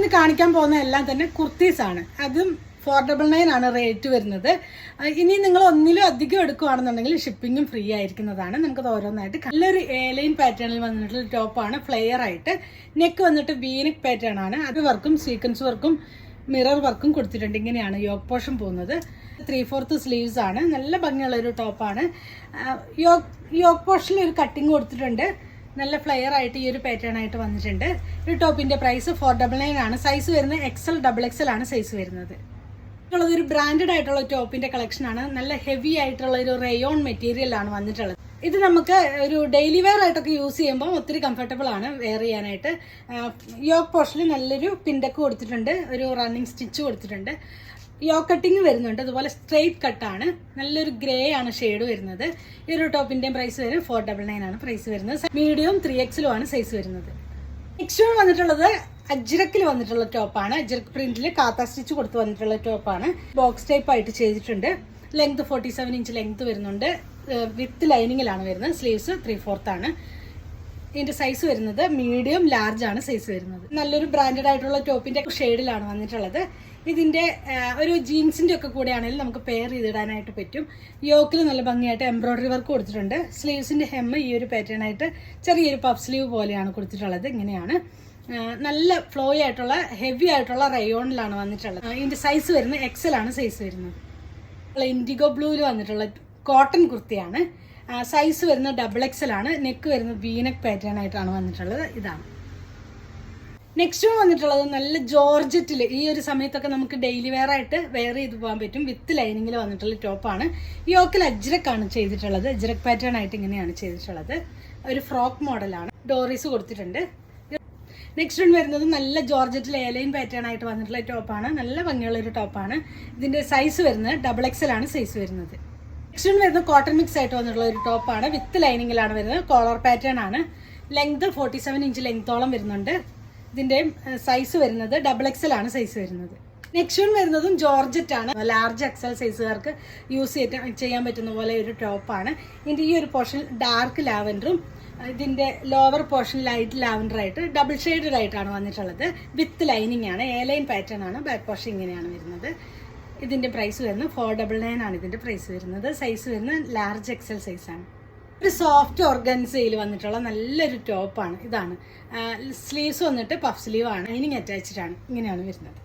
ഇന്ന് കാണിക്കാൻ പോകുന്ന എല്ലാം തന്നെ കുർത്തീസ് ആണ്. അതും 499 ആണ് റേറ്റ് വരുന്നത്. ഇനി നിങ്ങൾ ഒന്നിലും അധികം എടുക്കുകയാണെന്നുണ്ടെങ്കിൽ ഷിപ്പിങ്ങും ഫ്രീ ആയിരിക്കുന്നതാണ്. നമുക്കത് ഓരോന്നായിട്ട് നല്ലൊരു എലൈൻ പാറ്റേണിൽ വന്നിട്ടുള്ള ടോപ്പാണ്. ഫ്ലെയർ ആയിട്ട് നെക്ക് വന്നിട്ട് വീനെക്ക് പാറ്റേൺ ആണ്. അത് വർക്കും സീക്വൻസ് വർക്കും മിറർ വർക്കും കൊടുത്തിട്ടുണ്ട്. ഇങ്ങനെയാണ് യോക്ക് പോർഷൻ പോകുന്നത്. 3/4 സ്ലീവ്സ് ആണ്. നല്ല ഭംഗിയുള്ള ഒരു ടോപ്പാണ്. യോക്ക് പോർഷനിൽ ഒരു കട്ടിങ് കൊടുത്തിട്ടുണ്ട്. നല്ല ഫ്ലെയർ ആയിട്ട് ഈ ഒരു പാറ്റേൺ ആയിട്ട് വന്നിട്ടുണ്ട്. ഈ ടോപ്പിന്റെ പ്രൈസ് 499 ആണ്. സൈസ് വരുന്നത് XL XXL ആണ് സൈസ് വരുന്നത്. ഒരു ബ്രാൻഡഡ് ആയിട്ടുള്ള ടോപ്പിന്റെ കളക്ഷൻ ആണ്. നല്ല ഹെവി ആയിട്ടുള്ള ഒരു റയോൺ മെറ്റീരിയൽ ആണ് വന്നിട്ടുള്ളത്. ഇത് നമുക്ക് ഒരു ഡെയിലി വെയർ ആയിട്ടൊക്കെ യൂസ് ചെയ്യുമ്പോൾ ഒത്തിരി കംഫർട്ടബിൾ ആണ് വെയർ ചെയ്യാനായിട്ട്. യോക്ക് പോർഷനിൽ നല്ലൊരു പിൻഡക്ക് കൊടുത്തിട്ടുണ്ട്. ഒരു റണ്ണിങ് സ്റ്റിച്ച് കൊടുത്തിട്ടുണ്ട്. യോക്ക് കട്ടിങ് വരുന്നുണ്ട്. അതുപോലെ സ്ട്രെയിറ്റ് കട്ടാണ്. നല്ലൊരു ഗ്രേ ആണ് ഷെയ്ഡ് വരുന്നത്. ഈ ഒരു ടോപ്പിന്റെ പ്രൈസ് വരും 499 ആണ് പ്രൈസ് വരുന്നത്. മീഡിയം 3XL ആണ് സൈസ് വരുന്നത്. നെക്സ്റ്റ് വന്നിട്ടുള്ളത് അജ്രക്കിൽ വന്നിട്ടുള്ള ടോപ്പാണ്. അജ്രക് പ്രിന്റിൽ കാത്ത സ്റ്റിച്ച് കൊടുത്ത് വന്നിട്ടുള്ള ടോപ്പാണ്. ബോക്സ് ടൈപ്പ് ആയിട്ട് ചെയ്തിട്ടുണ്ട്. ലെങ്ത് 47 ഇഞ്ച് ലെങ്ത് വരുന്നുണ്ട്. വിത്ത് ലൈനിങ്ങിലാണ് വരുന്നത്. സ്ലീവ്സ് 3/4 ആണ്. ഇതിന്റെ സൈസ് വരുന്നത് മീഡിയം ലാർജ് ആണ് സൈസ് വരുന്നത്. നല്ലൊരു ബ്രാൻഡഡ് ആയിട്ടുള്ള ടോപ്പിന്റെ ഷെയ്ഡിലാണ് വന്നിട്ടുള്ളത്. ഇതിന്റെ ഒരു ജീൻസിന്റെ ഒക്കെ കൂടെ ആണെങ്കിലും നമുക്ക് പെയർ ചെയ്തിടാനായിട്ട് പറ്റും. യോക്കിൽ നല്ല ഭംഗിയായിട്ട് എംബ്രോയിഡറി വർക്ക് കൊടുത്തിട്ടുണ്ട്. സ്ലീവ്സിന്റെ ഹെം ഈ ഒരു പാറ്റേൺ ആയിട്ട് ചെറിയൊരു പഫ് സ്ലീവ് പോലെയാണ് കൊടുത്തിട്ടുള്ളത്. ഇങ്ങനെയാണ് നല്ല ഫ്ലോ ആയിട്ടുള്ള ഹെവി ആയിട്ടുള്ള റയോണിലാണ് വന്നിട്ടുള്ളത്. ഇതിന്റെ സൈസ് വരുന്നത് XL ആണ് സൈസ് വരുന്നത്. ഇൻഡിഗോ ബ്ലൂവിൽ വന്നിട്ടുള്ള കോട്ടൺ കുർത്തിയാണ്. സൈസ് വരുന്നത് XXL ആണ്. നെക്ക് വരുന്നത് വീനെക്ക് പാറ്റേൺ ആയിട്ടാണ് വന്നിട്ടുള്ളത്. ഇതാണ് നെക്സ്റ്റ് വന്നിട്ടുള്ളത്. നല്ല ജോർജറ്റിൽ ഈ ഒരു സമയത്തൊക്കെ നമുക്ക് ഡെയിലി വെയർ ആയിട്ട് വെയർ ചെയ്ത് പോകാൻ പറ്റും. വിത്ത് ലൈനിങ്ങിൽ വന്നിട്ടുള്ള ടോപ്പാണ്. യോക്കിൽ അജ്രക്കാണ് ചെയ്തിട്ടുള്ളത്. അജ്രക് പാറ്റേൺ ആയിട്ട് ഇങ്ങനെയാണ് ചെയ്തിട്ടുള്ളത്. ഒരു ഫ്രോക്ക് മോഡലാണ്. ഡോറീസ് കൊടുത്തിട്ടുണ്ട്. നെക്സ്റ്റ് വരുന്നത് നല്ല ജോർജറ്റിൽ എലൈൻ പാറ്റേൺ ആയിട്ട് വന്നിട്ടുള്ള ടോപ്പാണ്. നല്ല ഭംഗിയുള്ള ഒരു ടോപ്പാണ്. ഇതിന്റെ സൈസ് വരുന്നത് XXL ആണ് സൈസ് വരുന്നത്. നെക്സ്റ്റ് വരുന്നത് കോട്ടൺ മിക്സ് ആയിട്ട് വന്നിട്ടുള്ള ഒരു ടോപ്പാണ്. വിത്ത് ലൈനിങ്ങിലാണ് വരുന്നത്. കോളർ പാറ്റേൺ ആണ്. ലെങ്ത് 47 ഇഞ്ച് ലെങ്തോളം വരുന്നുണ്ട്. ഇതിന്റെ സൈസ് വരുന്നത് XXL ആണ് സൈസ് വരുന്നത്. നെക്സ്റ്റ് വരുന്നതും ജോർജറ്റ് ആണ്. ലാർജ് XL സൈസുകാർക്ക് യൂസ് ചെയ്യാൻ പറ്റുന്ന പോലെ ഒരു ടോപ്പാണ്. ഇതിന്റെ ഈ ഒരു പോർഷൻ ഡാർക്ക് ലാവൻഡറും ഇതിന്റെ ലോവർ പോർഷൻ ലൈറ്റ് ലാവൻഡർ ആയിട്ട് ഡബിൾ ഷെയ്ഡഡ് ആയിട്ടാണ് വന്നിട്ടുള്ളത്. വിത്ത് ലൈനിങ് ആണ്. എലൈൻ പാറ്റേൺ ആണ്. ബാക്ക് പോർഷൻ ഇങ്ങനെയാണ് വരുന്നത്. ഇതിന്റെ പ്രൈസ് വരുന്നത് 499 ആണ് ഇതിന്റെ പ്രൈസ് വരുന്നത്. സൈസ് വരുന്നത് ലാർജ് XL സൈസാണ്. ഒരു സോഫ്റ്റ് ഓർഗൻസയിൽ വന്നിട്ടുള്ള നല്ലൊരു ടോപ്പാണ്. ഇതാണ് സ്ലീവ്സ് വന്നിട്ട് പഫ് സ്ലീവ് ആണ്. ലൈനിങ് അറ്റാച്ച്ഡ് ആണ്. ഇങ്ങനെയാണ് വരുന്നത്.